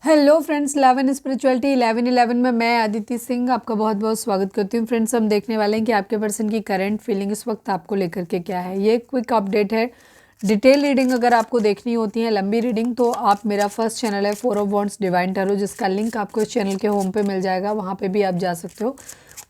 Hello friends, 11 spirituality 11 में मैं अदिति सिंह आपका बहुत बहुत स्वागत करती हूँ। फ्रेंड्स, हम देखने वाले हैं कि आपके पर्सन की करंट फीलिंग इस वक्त आपको लेकर के क्या है। ये क्विक अपडेट है। डिटेल रीडिंग अगर आपको देखनी होती है, लंबी रीडिंग, तो आप मेरा फर्स्ट चैनल है 4 ऑफ वॉन्ड्स डिवाइन टैरो, जिसका लिंक आपको इस चैनल के होम पे मिल जाएगा। वहाँ पे भी आप जा सकते हो,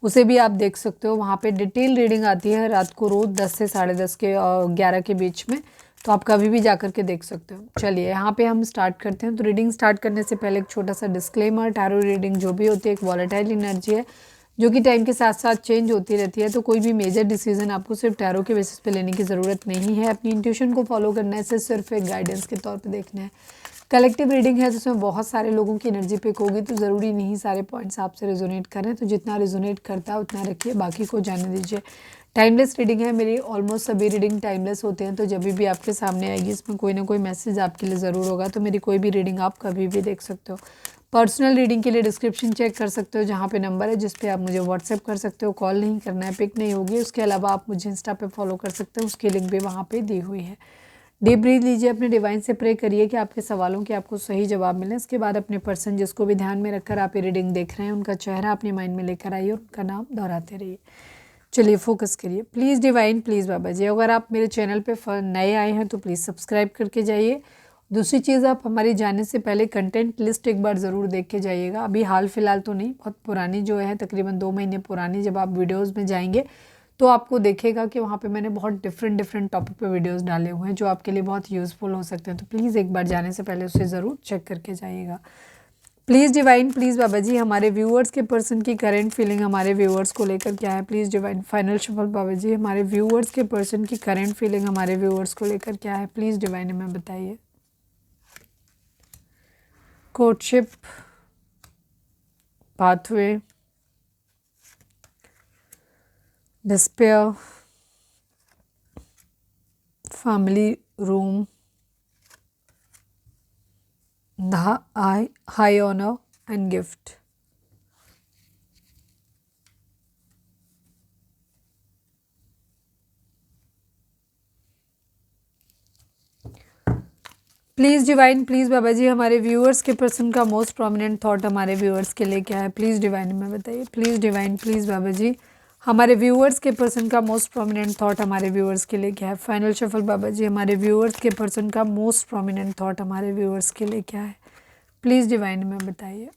उसे भी आप देख सकते हो। वहाँ पे डिटेल रीडिंग आती है रात को रोज़ 10 से 10:30 के 11 के बीच में, तो आप कभी भी जा कर के देख सकते हो। चलिए यहाँ पे हम स्टार्ट करते हैं। तो रीडिंग स्टार्ट करने से पहले एक छोटा सा डिस्क्लेमर, टैरो रीडिंग जो भी होती है एक वॉलेटाइल एनर्जी है जो कि टाइम के साथ साथ चेंज होती रहती है। तो कोई भी मेजर डिसीजन आपको सिर्फ टैरो के बेसिस पे लेने की ज़रूरत नहीं है। अपनी इंट्यूशन को फॉलो करना है, सिर्फ एक गाइडेंस के तौर पर देखना है। कलेक्टिव रीडिंग है जिसमें बहुत सारे लोगों की एनर्जी पिक होगी, तो ज़रूरी नहीं सारे पॉइंट्स आपसे रिजोनेट करें। तो जितना रिजोनेट करता है उतना रखिए, बाकी को जाने दीजिए। टाइमलेस रीडिंग है मेरी, ऑलमोस्ट सभी रीडिंग टाइमलेस होते हैं। तो जब भी आपके सामने आएगी इसमें कोई ना कोई मैसेज आपके लिए ज़रूर होगा। तो मेरी कोई भी रीडिंग आप कभी भी देख सकते हो। पर्सनल रीडिंग के लिए डिस्क्रिप्शन चेक कर सकते हो, जहाँ पे नंबर है जिस पे आप मुझे व्हाट्सएप कर सकते हो। कॉल नहीं करना है, पिक नहीं होगी। उसके अलावा आप मुझे इंस्टा पे फॉलो कर सकते हो, उसकी लिंक भी वहाँ पे दी हुई है। डीप ब्रीथ लीजिए, अपने डिवाइन से प्रे करिए कि आपके सवालों के आपको सही जवाब मिले। इसके बाद अपने पर्सन जिसको भी ध्यान में रखकर आप ये रीडिंग देख रहे हैं उनका चेहरा अपने माइंड में लेकर आइए और उनका नाम दोहराते रहिए। चलिए फोकस करिए। प्लीज़ डिवाइन, प्लीज़ बाबा जी, अगर आप मेरे चैनल पे नए आए हैं तो प्लीज़ सब्सक्राइब करके जाइए। दूसरी चीज़, आप हमारी जाने से पहले कंटेंट लिस्ट एक बार ज़रूर देख के जाइएगा। अभी हाल फिलहाल तो नहीं, बहुत पुरानी जो है, तकरीबन 2 महीने पुरानी, जब आप वीडियोज़ में जाएंगे तो आपको देखेगा कि वहाँ पे मैंने बहुत डिफरेंट टॉपिक पे वीडियोस डाले हुए हैं जो आपके लिए बहुत यूज़फुल हो सकते हैं। तो प्लीज़ एक बार जाने से पहले उसे ज़रूर चेक करके जाइएगा। Please divine, please Baba ji, हमारे व्यूअर्स के पर्सन की करंट फीलिंग हमारे व्यूअर्स को लेकर क्या है। प्लीज़ डिवाइन फाइनल शफल बाबा जी, हमारे व्यूअर्स के पर्सन की करंट फीलिंग हमारे व्यूअर्स को लेकर क्या है। प्लीज़ डिवाइन हमें बताइए। Courtship, pathway, despair, family room, the high honor and gift. Please divine, please Baba ji, हमारे व्यूअर्स के पर्सन का मोस्ट प्रोमिनेंट थॉट हमारे व्यूअर्स के लिए क्या है। प्लीज़ डिवाइन में बताइए। Please divine, please Baba ji, हमारे व्यूअर्स के पर्सन का मोस्ट प्रोमिनेंट थॉट हमारे व्यूअर्स के लिए क्या है। फाइनल शफल बाबा जी, हमारे व्यूअर्स के पर्सन का मोस्ट प्रोमिनेंट थॉट हमारे व्यूअर्स के लिए क्या है। प्लीज़ डिवाइन में बताइए।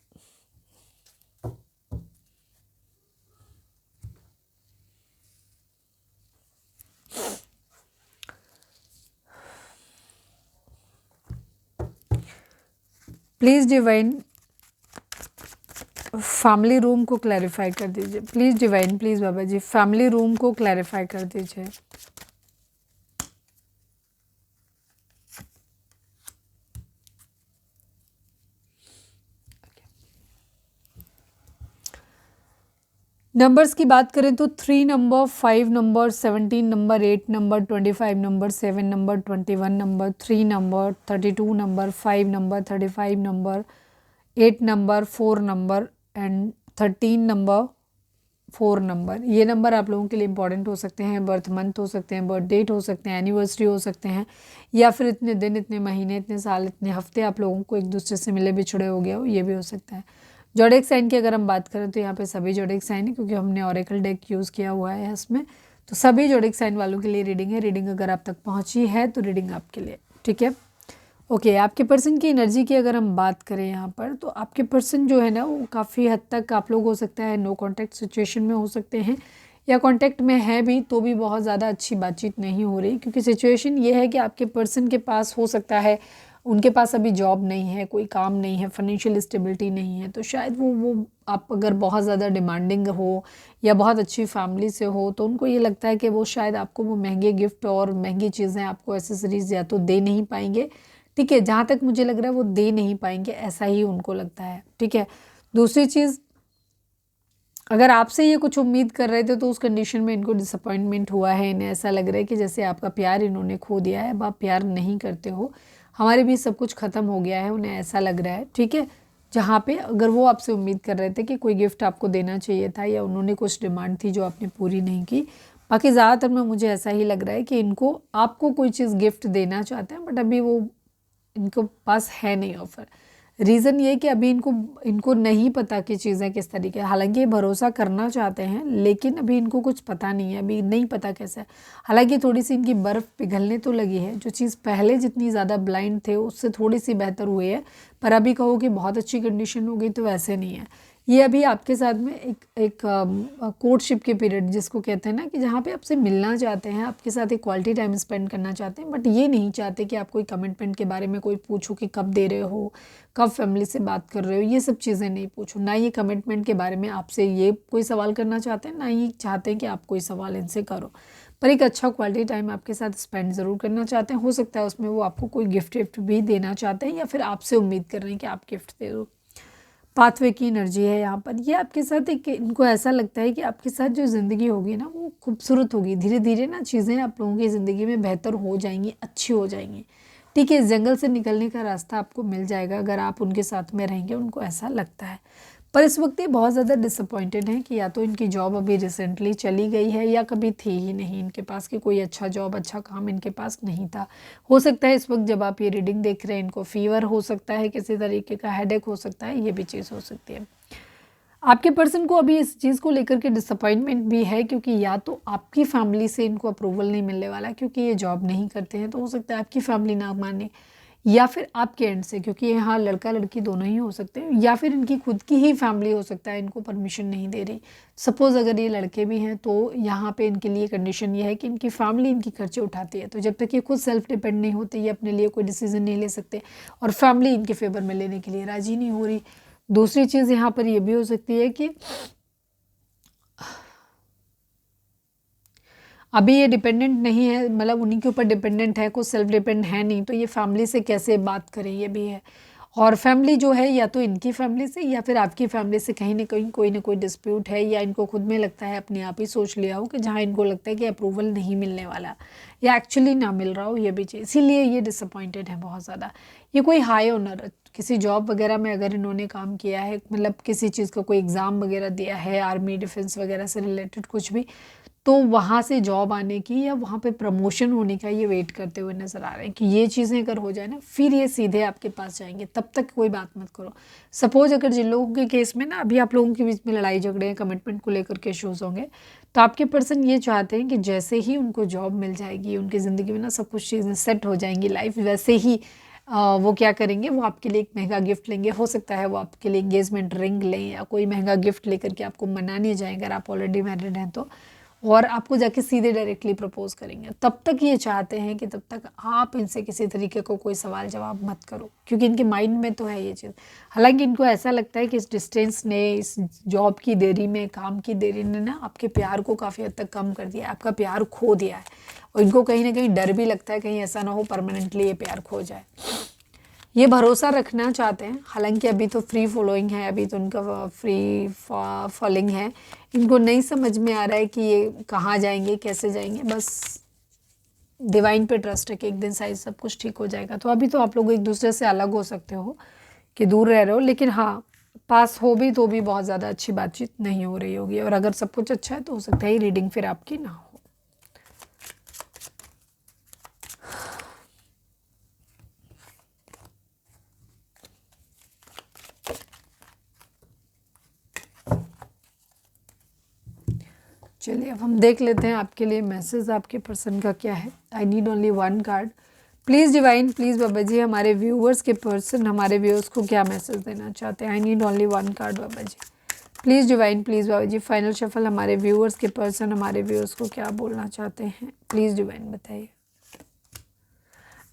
प्लीज़ डिवाइन फैमिली रूम को क्लैरिफाई कर दीजिए। Please divine, please Baba ji, family room को क्लैरिफाई कर दीजिए। नंबर्स की बात करें तो 3 number, 5 number, 17 number, 8 number, 25 number, 7 number, 21 number, 3 number, 32 number, 5 number, 35 number, 8 number, 4 number and 13 number, 4 number. ये नंबर आप लोगों के लिए इंपॉर्टेंट हो सकते हैं। बर्थ मंथ हो सकते हैं, बर्थ डेट हो सकते हैं, एनिवर्सरी हो सकते हैं, या फिर इतने दिन, इतने महीने, इतने साल, इतने हफ्ते आप लोगों को एक दूसरे से मिले बिछड़े हो गया हो, ये भी हो सकता है। जोडिक साइन की अगर हम बात करें तो यहाँ पे सभी जोडिक साइन है, क्योंकि हमने ऑरेकल डेक यूज़ किया हुआ है इसमें। तो सभी जोडिक साइन वालों के लिए रीडिंग है। रीडिंग अगर आप तक पहुँची है तो रीडिंग आपके लिए, ठीक है। ओके, आपके पर्सन की एनर्जी की अगर हम बात करें यहाँ पर, तो आपके पर्सन जो है ना वो काफ़ी हद तक आप लोग हो सकता है नो कांटेक्ट सिचुएशन में हो सकते हैं, या कांटेक्ट में है भी तो भी बहुत ज़्यादा अच्छी बातचीत नहीं हो रही, क्योंकि सिचुएशन ये है कि आपके पर्सन के पास हो सकता है उनके पास अभी जॉब नहीं है, कोई काम नहीं है, फाइनेंशियल स्टेबिलिटी नहीं है। तो शायद वो आप अगर बहुत ज़्यादा डिमांडिंग हो या बहुत अच्छी फैमिली से हो तो उनको ये लगता है कि वो शायद आपको वो महंगे गिफ्ट और महंगी चीज़ें, आपको एसेसरीज या तो दे नहीं पाएंगे, ठीक है। जहाँ तक मुझे लग रहा है वो दे नहीं पाएंगे, ऐसा ही उनको लगता है, ठीक है। दूसरी चीज़, अगर आपसे ये कुछ उम्मीद कर रहे थे तो उस कंडीशन में इनको डिसअपॉइंटमेंट हुआ है। इन्हें ऐसा लग रहा है कि जैसे आपका प्यार इन्होंने खो दिया है, अब आप प्यार नहीं करते हो, हमारे बीच सब कुछ ख़त्म हो गया है, उन्हें ऐसा लग रहा है, ठीक है। जहाँ पे अगर वो आपसे उम्मीद कर रहे थे कि कोई गिफ्ट आपको देना चाहिए था, या उन्होंने कुछ डिमांड थी जो आपने पूरी नहीं की, बाकी ज़्यादातर में मुझे ऐसा ही लग रहा है कि इनको आपको कोई चीज़ गिफ्ट देना चाहते हैं, बट अभी वो इनको पास है नहीं ऑफ़र। रीज़न ये है कि अभी इनको नहीं पता कि चीज़ें किस तरीके, हालांकि ये भरोसा करना चाहते हैं लेकिन अभी इनको कुछ पता नहीं है, अभी नहीं पता कैसे है। हालांकि थोड़ी सी इनकी बर्फ़ पिघलने तो लगी है, जो चीज़ पहले जितनी ज़्यादा ब्लाइंड थे उससे थोड़ी सी बेहतर हुई है, पर अभी कहो कि बहुत अच्छी कंडीशन हो गई तो वैसे नहीं है। ये अभी आपके साथ में एक कोर्टशिप के पीरियड जिसको कहते हैं ना, कि जहाँ पे आपसे मिलना चाहते हैं, आपके साथ एक क्वालिटी टाइम स्पेंड करना चाहते हैं, बट ये नहीं चाहते कि आप कोई कमिटमेंट के बारे में कोई पूछो कि कब दे रहे हो, कब फैमिली से बात कर रहे हो, ये सब चीज़ें नहीं पूछो। ना ये कमिटमेंट के बारे में आपसे ये कोई सवाल करना चाहते हैं, ना ही चाहते हैं कि आप कोई सवाल इनसे करो, पर एक अच्छा क्वालिटी टाइम आपके साथ स्पेंड ज़रूर करना चाहते हैं। हो सकता है उसमें वो आपको कोई गिफ्ट विफ्ट भी देना चाहते हैं, या फिर आपसे उम्मीद कर रहे हैं कि आप गिफ्ट दे दो। पाथवे की एनर्जी है यहाँ पर, ये आपके साथ एक, इनको ऐसा लगता है कि आपके साथ जो ज़िंदगी होगी ना वो खूबसूरत होगी, धीरे धीरे ना चीज़ें आप लोगों की ज़िंदगी में बेहतर हो जाएंगी, अच्छी हो जाएंगी। ठीक है, इस जंगल से निकलने का रास्ता आपको मिल जाएगा अगर आप उनके साथ में रहेंगे, उनको ऐसा लगता है। पर इस वक्त ये बहुत ज़्यादा डिसअपॉइंटेड हैं कि या तो इनकी जॉब अभी रिसेंटली चली गई है या कभी थी ही नहीं इनके पास, कि कोई अच्छा जॉब अच्छा काम इनके पास नहीं था। हो सकता है इस वक्त जब आप ये रीडिंग देख रहे हैं इनको फीवर हो सकता है, किसी तरीके का हेडेक हो सकता है, ये भी चीज़ हो सकती है। आपके पर्सन को अभी इस चीज़ को लेकर के डिसअपॉइंटमेंट भी है, क्योंकि या तो आपकी फैमिली से इनको अप्रूवल नहीं मिलने वाला, क्योंकि ये जॉब नहीं करते हैं, तो हो सकता है आपकी फैमिली ना माने, या फिर आपके एंड से, क्योंकि यहाँ लड़का लड़की दोनों ही हो सकते हैं, या फिर इनकी खुद की ही फैमिली हो सकता है इनको परमिशन नहीं दे रही। सपोज़ अगर ये लड़के भी हैं तो यहाँ पे इनके लिए कंडीशन ये है कि इनकी फैमिली इनकी खर्चे उठाती है, तो जब तक ये खुद सेल्फ डिपेंड नहीं होते, ये अपने लिए कोई डिसीजन नहीं ले सकते, और फैमिली इनके फेवर में लेने के लिए राजी नहीं हो रही। दूसरी चीज़ यहाँ पर ये भी हो सकती है कि अभी ये डिपेंडेंट नहीं है, मतलब उन्हीं के ऊपर डिपेंडेंट है, कुछ सेल्फ डिपेंड है नहीं, तो ये फैमिली से कैसे बात करें, ये भी है। और फैमिली जो है या तो इनकी फैमिली से या फिर आपकी फैमिली से कहीं ना कोई डिस्प्यूट है, या इनको खुद में लगता है, अपने आप ही सोच लिया हो कि जहाँ इनको लगता है कि अप्रूवल नहीं मिलने वाला, या एक्चुअली ना मिल रहा हो, ये भी चीज़, इसीलिए ये डिसअपॉइंटेड है बहुत ज़्यादा। ये कोई हाई ऑनर किसी जॉब वगैरह में अगर इन्होंने काम किया है, मतलब किसी चीज़ का कोई एग्ज़ाम वगैरह दिया है, आर्मी डिफेंस वगैरह से रिलेटेड कुछ भी, तो वहाँ से जॉब आने की या वहाँ पे प्रमोशन होने का ये वेट करते हुए नज़र आ रहे हैं कि ये चीज़ें अगर हो जाए ना, फिर ये सीधे आपके पास जाएंगे, तब तक कोई बात मत करो। सपोज अगर जिन लोगों के केस में ना अभी आप लोगों के बीच में लड़ाई झगड़े हैं, कमिटमेंट को लेकर के इश्यूज़ होंगे, तो आपके पर्सन ये चाहते हैं कि जैसे ही उनको जॉब मिल जाएगी, उनकी ज़िंदगी में ना सब कुछ चीज़ें सेट हो जाएंगी, लाइफ वैसे ही वो क्या करेंगे, वो आपके लिए एक महंगा गिफ्ट लेंगे। हो सकता है वो आपके लिए एंगेजमेंट रिंग लें या कोई महंगा गिफ्ट लेकर के आपको मनाने जाएं अगर आप ऑलरेडी मैरिड हैं तो, और आपको जाके सीधे डायरेक्टली प्रपोज करेंगे। तब तक ये चाहते हैं कि तब तक आप इनसे किसी तरीके को कोई सवाल जवाब मत करो, क्योंकि इनके माइंड में तो है ये चीज़। हालांकि इनको ऐसा लगता है कि इस डिस्टेंस ने, इस जॉब की देरी में, काम की देरी ने ना आपके प्यार को काफ़ी हद तक कम कर दिया है, आपका प्यार खो दिया है, और इनको कहीं ना कहीं डर भी लगता है कहीं ऐसा ना हो परमानेंटली ये प्यार खो जाए। ये भरोसा रखना चाहते हैं, हालांकि अभी तो फ्री फॉलोइंग है, अभी तो उनका फ्री फॉलोइंग है, इनको नहीं समझ में आ रहा है कि ये कहाँ जाएंगे, कैसे जाएंगे, बस डिवाइन पे ट्रस्ट है कि एक दिन शायद सब कुछ ठीक हो जाएगा। तो अभी तो आप लोग एक दूसरे से अलग हो सकते हो कि दूर रह रहे हो, लेकिन हाँ पास हो भी तो भी बहुत ज़्यादा अच्छी बातचीत नहीं हो रही होगी, और अगर सब कुछ अच्छा है तो हो सकता है रीडिंग फिर आपकी ना हो। चलिए अब हम देख लेते हैं आपके लिए मैसेज आपके पर्सन का क्या है। I need only one card. Please divine, please Baba ji, हमारे व्यूअर्स के पर्सन हमारे व्यूअर्स को क्या मैसेज देना चाहते हैं। I need only one card Baba ji. Please divine, please Baba ji, final shuffle हमारे व्यूअर्स के पर्सन हमारे व्यूअर्स को क्या बोलना चाहते हैं। प्लीज़ डिवाइन बताइए।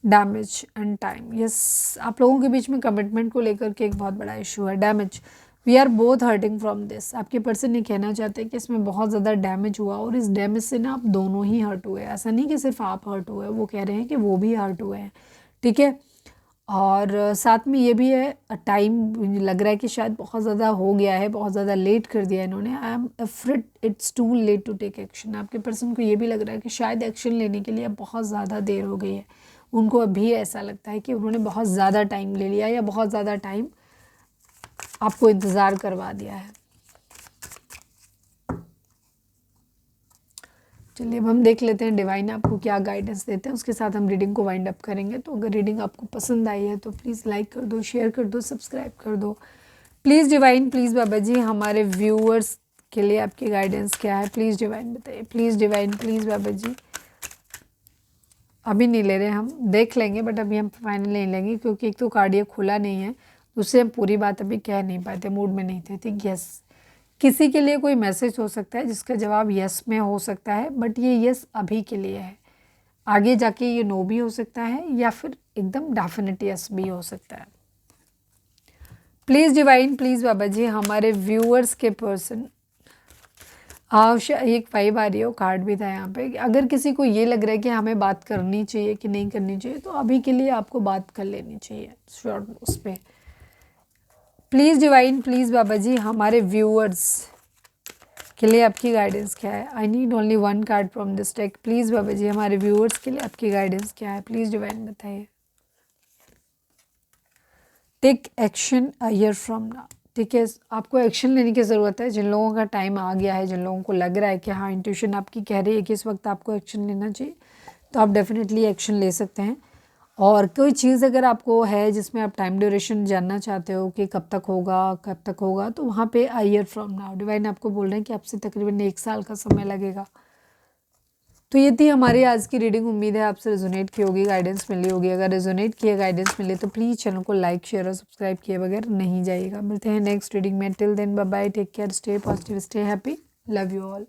डैमेज एंड टाइम, यस, आप लोगों के बीच में कमिटमेंट को लेकर के एक बहुत बड़ा इशू है। Damage, we are both hurting from this. आपके पर्सन ये कहना चाहते हैं कि इसमें बहुत ज़्यादा डैमेज हुआ, और इस डैमेज से ना आप दोनों ही हर्ट हुए। ऐसा नहीं कि सिर्फ आप हर्ट हुए, वो कह रहे हैं कि वो भी हर्ट हुए हैं, ठीक है। और साथ में ये भी है, टाइम लग रहा है कि शायद बहुत ज़्यादा हो गया है, बहुत ज़्यादा लेट कर दिया इन्होंने। I am afraid it's too late to take action. आपके पर्सन को ये भी लग रहा है कि शायद एक्शन लेने के लिए बहुत ज़्यादा देर हो गई है। उनको अभी ऐसा लगता है कि उन्होंने बहुत ज़्यादा टाइम ले लिया, या बहुत ज़्यादा टाइम आपको इंतज़ार करवा दिया है। चलिए अब हम देख लेते हैं डिवाइन आपको क्या गाइडेंस देते हैं, उसके साथ हम रीडिंग को वाइंड अप करेंगे। तो अगर रीडिंग आपको पसंद आई है तो प्लीज़ लाइक कर दो, शेयर कर दो, सब्सक्राइब कर दो। Please divine, please Baba ji हमारे व्यूअर्स के लिए आपकी गाइडेंस क्या है, प्लीज़ डिवाइन बताइए। प्लीज़ डिवाइन, प्लीज़ बाबा जी। अभी नहीं ले रहे, हम देख लेंगे बट अभी हम फाइनल नहीं लेंगे, क्योंकि एक तो कार्ड ये खुला नहीं है, दूसरे हम पूरी बात अभी कह नहीं पाते, मूड में नहीं थे। ठीक, यस किसी के लिए कोई मैसेज हो सकता है जिसका जवाब यस में हो सकता है, बट ये यस अभी के लिए है, आगे जाके ये नो भी हो सकता है या फिर एकदम डेफिनेट यस भी हो सकता है। Please divine, please Baba ji हमारे व्यूअर्स के पर्सन, एक वाइब आ रही है, कार्ड भी था यहाँ पे। अगर किसी को ये लग रहा है कि हमें बात करनी चाहिए कि नहीं करनी चाहिए, तो अभी के लिए आपको बात कर लेनी चाहिए शॉर्ट उस पर। Please divine, please Baba ji हमारे व्यूअर्स के लिए आपकी गाइडेंस क्या है। I need only one card from this deck. Please Baba ji हमारे व्यूअर्स के लिए आपकी गाइडेंस क्या है, प्लीज़ डिवाइन बताइए। Take action a year from now. ठीक है, आपको एक्शन लेने की ज़रूरत है। जिन लोगों का टाइम आ गया है, जिन लोगों को लग रहा है कि हाँ इंट्यूशन आपकी कह रही है कि इस वक्त आपको एक्शन लेना चाहिए, तो आप डेफिनेटली एक्शन ले सकते हैं। और कोई चीज़ अगर आपको है जिसमें आप टाइम ड्यूरेशन जानना चाहते हो कि कब तक होगा, कब तक होगा, तो वहाँ पे अ ईयर फ्रॉम नाउ डिवाइन आपको बोल रहे हैं कि आपसे तकरीबन 1 साल का समय लगेगा। तो ये थी हमारी आज की रीडिंग। उम्मीद है आपसे रेजोनेट की होगी, गाइडेंस मिली होगी। अगर रेजोनेट किए, गाइडेंस मिले तो प्लीज़ चैनल को लाइक, शेयर और सब्सक्राइब किए बगैर नहीं जाइएगा। मिलते हैं नेक्स्ट रीडिंग में। Till then bye bye, take care, stay positive, stay happy, love you all.